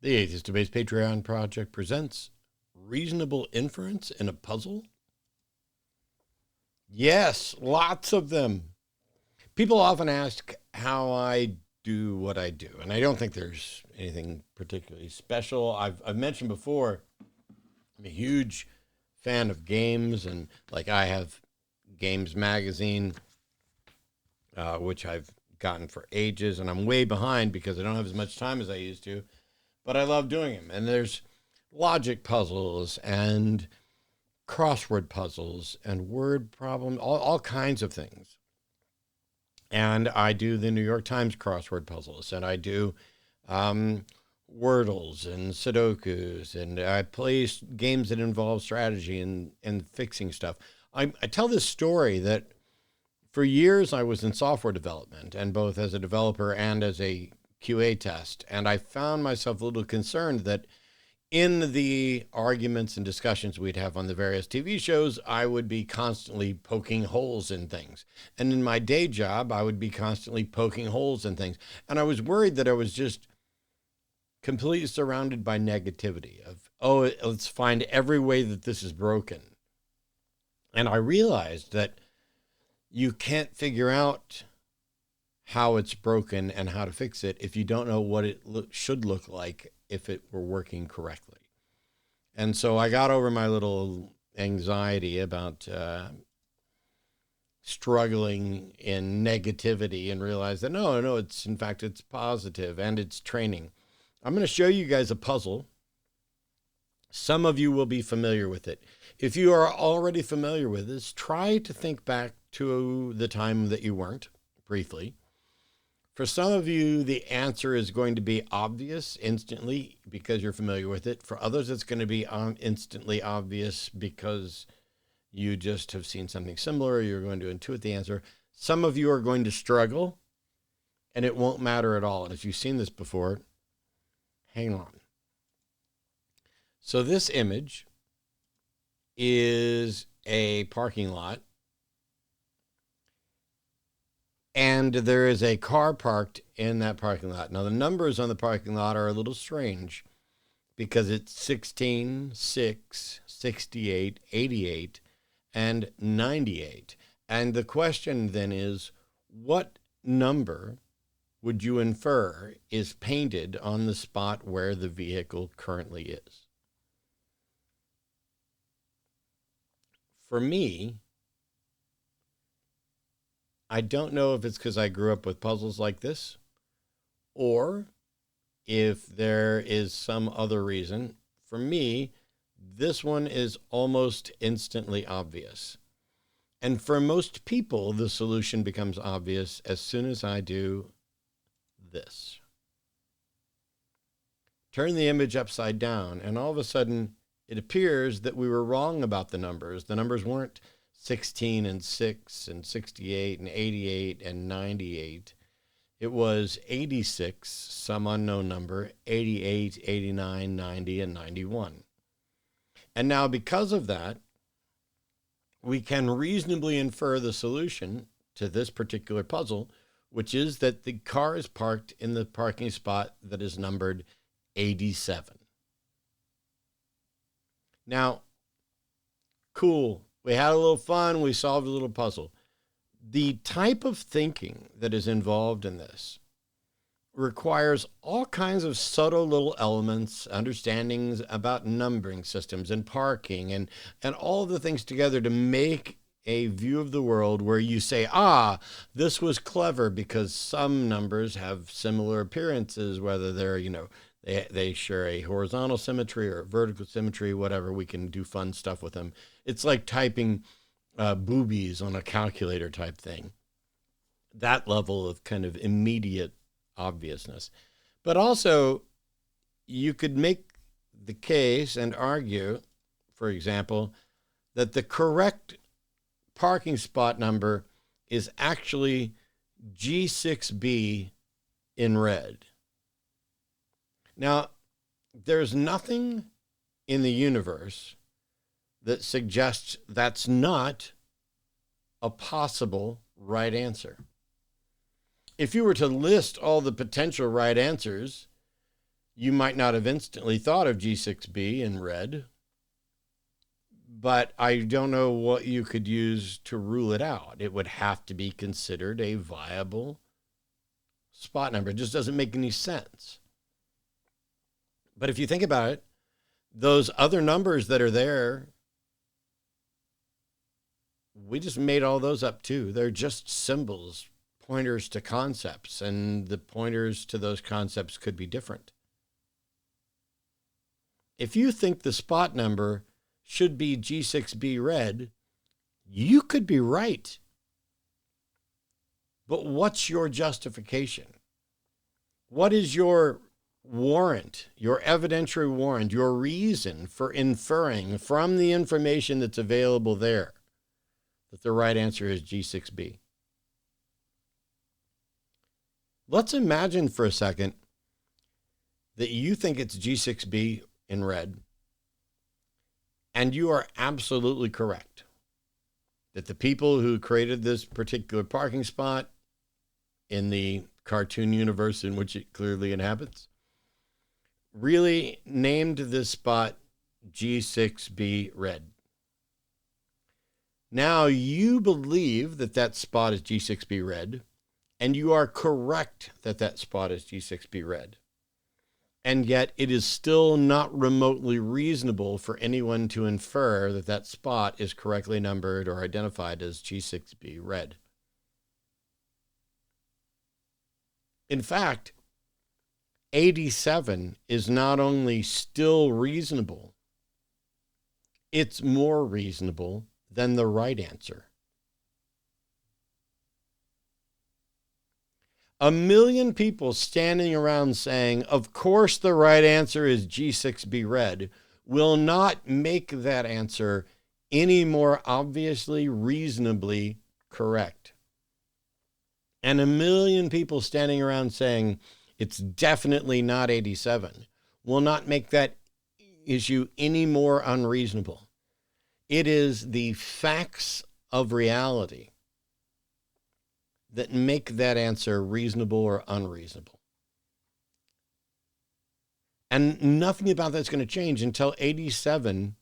The Atheist Debates Patreon project presents reasonable inference in a puzzle. Yes, lots of them. People often ask how I do what I do, and I don't think there's anything particularly special. I've mentioned before, I'm a huge fan of games, and like I have Games Magazine, which I've gotten for ages, and I'm way behind because I don't have as much time as I used to, but I love doing them. And there's logic puzzles and crossword puzzles and word problems, all kinds of things. And I do the New York Times crossword puzzles, and I do Wordles and Sudokus, and I play games that involve strategy and fixing stuff. I tell this story that for years I was in software development, and both as a developer and as a QA test, and I found myself a little concerned that in the arguments and discussions we'd have on the various TV shows, I would be constantly poking holes in things. And in my day job, I would be constantly poking holes in things. And I was worried that I was just completely surrounded by negativity of, oh, let's find every way that this is broken. And I realized that you can't figure out how it's broken and how to fix it if you don't know what it should look like if it were working correctly. And so I got over my little anxiety about struggling in negativity and realized that no, it's in fact, it's positive and it's training. I'm going to show you guys a puzzle. Some of you will be familiar with it. If you are already familiar with this, try to think back to the time that you weren't, briefly. For some of you, the answer is going to be obvious instantly because you're familiar with it. For others, it's going to be instantly obvious because you just have seen something similar. You're going to intuit the answer. Some of you are going to struggle, and it won't matter at all. And if you've seen this before, hang on. So this image is a parking lot, and there is a car parked in that parking lot. Now, the numbers on the parking lot are a little strange because it's 16, 6, 68, 88, and 98. And the question then is, what number would you infer is painted on the spot where the vehicle currently is? For me, I don't know if it's because I grew up with puzzles like this or if there is some other reason. For me, this one is almost instantly obvious. And for most people, the solution becomes obvious as soon as I do this. Turn the image upside down, and all of a sudden, it appears that we were wrong about the numbers. The numbers weren't 16 and 6 and 68 and 88 and 98. It was 86, some unknown number, 88, 89, 90, and 91. And now because of that, we can reasonably infer the solution to this particular puzzle, which is that the car is parked in the parking spot that is numbered 87. Now, cool. We had a little fun. We solved a little puzzle. The type of thinking that is involved in this requires all kinds of subtle little elements, understandings about numbering systems and parking and all of the things together to make a view of the world where you say, this was clever because some numbers have similar appearances, whether they're, they share a horizontal symmetry or a vertical symmetry, whatever. We can do fun stuff with them. It's like typing boobies on a calculator type thing. That level of kind of immediate obviousness. But also, you could make the case and argue, for example, that the correct parking spot number is actually G6B in red. Now, there's nothing in the universe that suggests that's not a possible right answer. If you were to list all the potential right answers, You might not have instantly thought of G6B in red, but I don't know what you could use to rule it out. It would have to be considered a viable spot number. It just doesn't make any sense. But if you think about it, those other numbers that are there, we just made all those up too. They're just symbols, pointers to concepts, and the pointers to those concepts could be different. If you think the spot number should be G6B red, you could be right. But what's your justification? What is your warrant, your evidentiary warrant, your reason for inferring from the information that's available there that the right answer is G6B? Let's imagine for a second that you think it's G6B in red, and you are absolutely correct that the people who created this particular parking spot in the cartoon universe in which it clearly inhabits really named this spot G6B red. Now you believe that that spot is G6B red, and you are correct that that spot is G6B red. And yet it is still not remotely reasonable for anyone to infer that that spot is correctly numbered or identified as G6B red. In fact, 87 is not only still reasonable, it's more reasonable than the right answer. 1 million people standing around saying, of course the right answer is G6B red, will not make that answer any more obviously, reasonably correct. And 1 million people standing around saying it's definitely not 87 will not make that issue any more unreasonable. It is the facts of reality that make that answer reasonable or unreasonable. And nothing about that's going to change until 87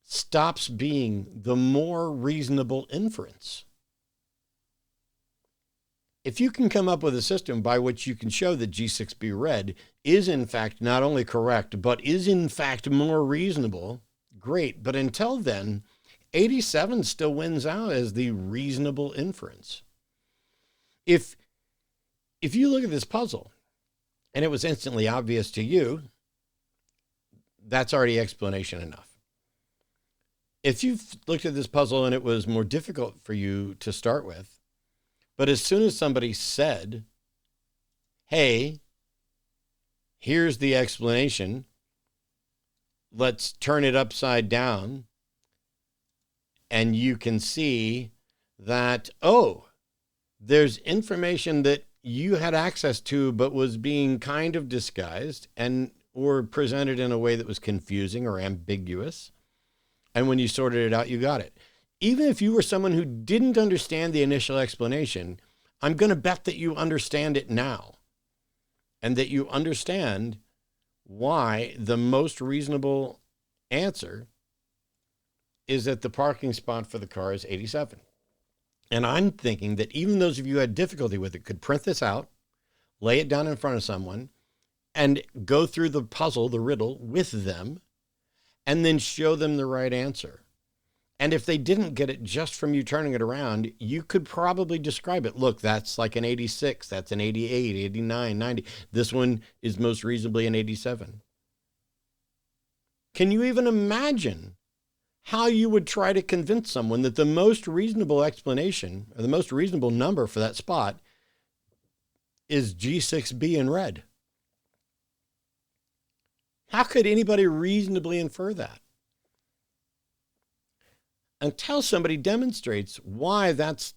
stops being the more reasonable inference. If you can come up with a system by which you can show that G6B red is in fact not only correct, but is in fact more reasonable, great. But until then, 87 still wins out as the reasonable inference. If you look at this puzzle and it was instantly obvious to you, that's already explanation enough. If you've looked at this puzzle and it was more difficult for you to start with, but as soon as somebody said, hey, here's the explanation, let's turn it upside down, and you can see that, oh, there's information that you had access to but was being kind of disguised and or presented in a way that was confusing or ambiguous. And when you sorted it out, you got it. Even if you were someone who didn't understand the initial explanation, I'm going to bet that you understand it now and that you understand why the most reasonable answer is that the parking spot for the car is 87. And I'm thinking that even those of you who had difficulty with it could print this out, lay it down in front of someone, and go through the puzzle, the riddle, with them, and then show them the right answer. And if they didn't get it just from you turning it around, you could probably describe it. Look, that's like an 86, that's an 88, 89, 90. This one is most reasonably an 87. Can you even imagine how you would try to convince someone that the most reasonable explanation or the most reasonable number for that spot is G6B in red? How could anybody reasonably infer that? Until somebody demonstrates why that's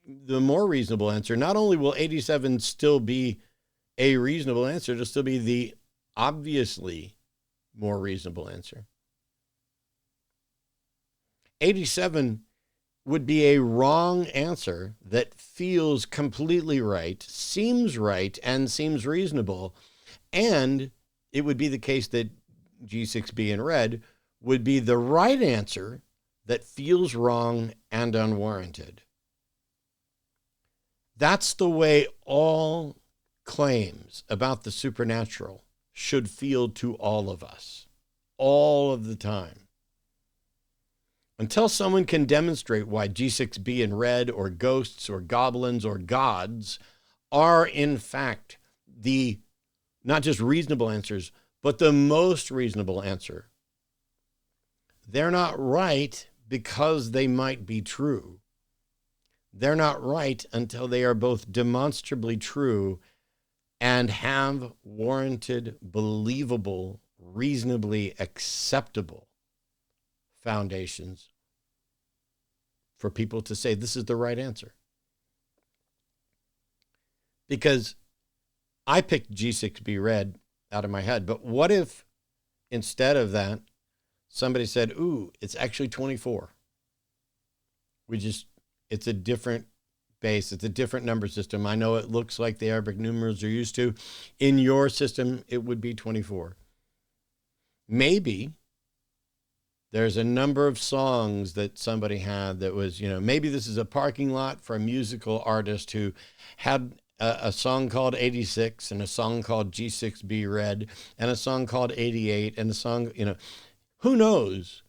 the more reasonable answer, not only will 87 still be a reasonable answer, it'll still be the obviously more reasonable answer. 87 would be a wrong answer that feels completely right, and seems reasonable. And it would be the case that G6B in red would be the right answer that feels wrong and unwarranted. That's the way all claims about the supernatural should feel to all of us, all of the time. Until someone can demonstrate why G6B in red or ghosts or goblins or gods are in fact the not just reasonable answers, but the most reasonable answer. They're not right because they might be true. They're not right until they are both demonstrably true and have warranted, believable, reasonably acceptable foundations for people to say this is the right answer. Because I picked G6B red out of my head, but what if instead of that, somebody said, ooh, it's actually 24. It's a different base. It's a different number system. I know it looks like the Arabic numerals you're used to. In your system, it would be 24. Maybe there's a number of songs that somebody had that was, maybe this is a parking lot for a musical artist who had a song called 86 and a song called G6B red and a song called 88 and a song, who knows?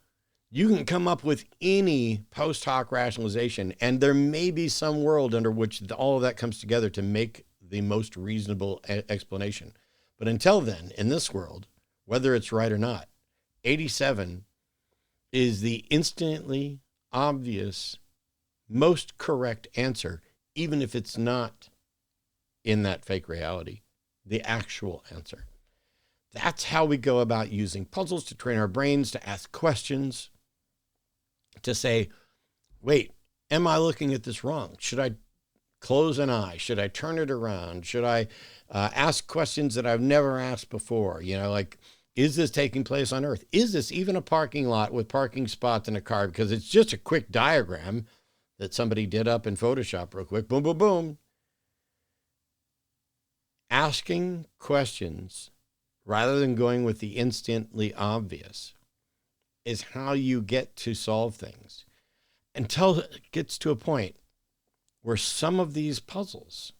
You can come up with any post hoc rationalization, and there may be some world under which all of that comes together to make the most reasonable explanation. But until then, in this world, whether it's right or not, 87 is the instantly obvious, most correct answer, even if it's not in that fake reality, the actual answer. That's how we go about using puzzles to train our brains to ask questions, to say, wait, am I looking at this wrong? Should I close an eye? Should I turn it around? Should I ask questions that I've never asked before? Is this taking place on Earth? Is this even a parking lot with parking spots and a car? Because it's just a quick diagram that somebody did up in Photoshop real quick. Boom, boom, boom. Asking questions rather than going with the instantly obvious is how you get to solve things until it gets to a point where some of these puzzles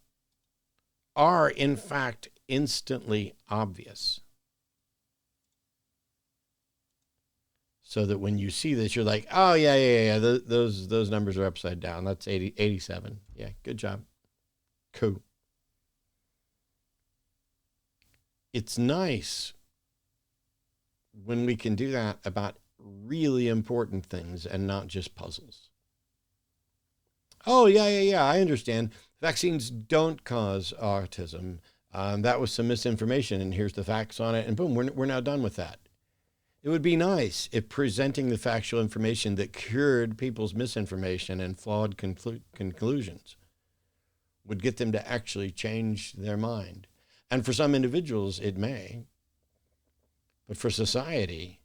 are in fact instantly obvious. So that when you see this, you're like, oh, yeah. Those numbers are upside down. That's 87. Yeah, good job. Cool. It's nice when we can do that about really important things and not just puzzles. Oh, yeah, I understand. Vaccines don't cause autism. That was some misinformation, and here's the facts on it, and boom, we're now done with that. It would be nice if presenting the factual information that cured people's misinformation and flawed conclusions would get them to actually change their mind. And for some individuals, it may. But for society,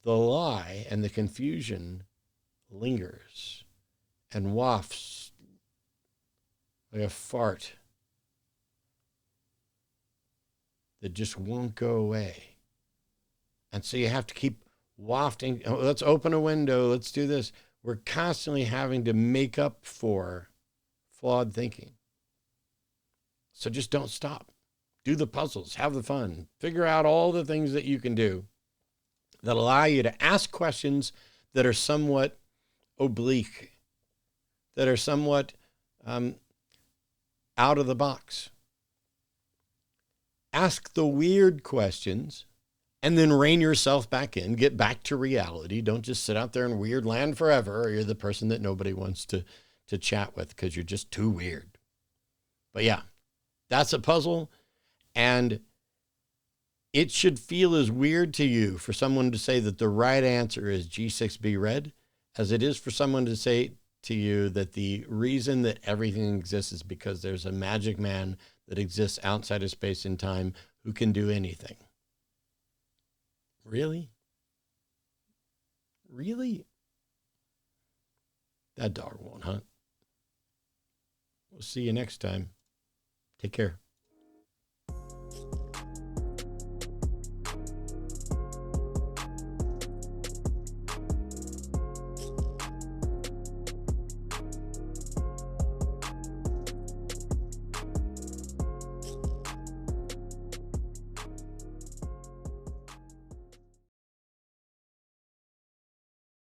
the lie and the confusion lingers and wafts like a fart that just won't go away. And so you have to keep wafting. Oh, let's open a window. Let's do this. We're constantly having to make up for flawed thinking. So just don't stop. Do the puzzles. Have the fun. Figure out all the things that you can do that allow you to ask questions that are somewhat oblique, that are somewhat out of the box. Ask the weird questions and then rein yourself back in. Get back to reality. Don't just sit out there in weird land forever, or you're the person that nobody wants to chat with because you're just too weird. But yeah, that's a puzzle, and it should feel as weird to you for someone to say that the right answer is G6B red as it is for someone to say to you that the reason that everything exists is because there's a magic man that exists outside of space and time who can do anything. Really? Really? That dog won't hunt. We'll see you next time. Take care.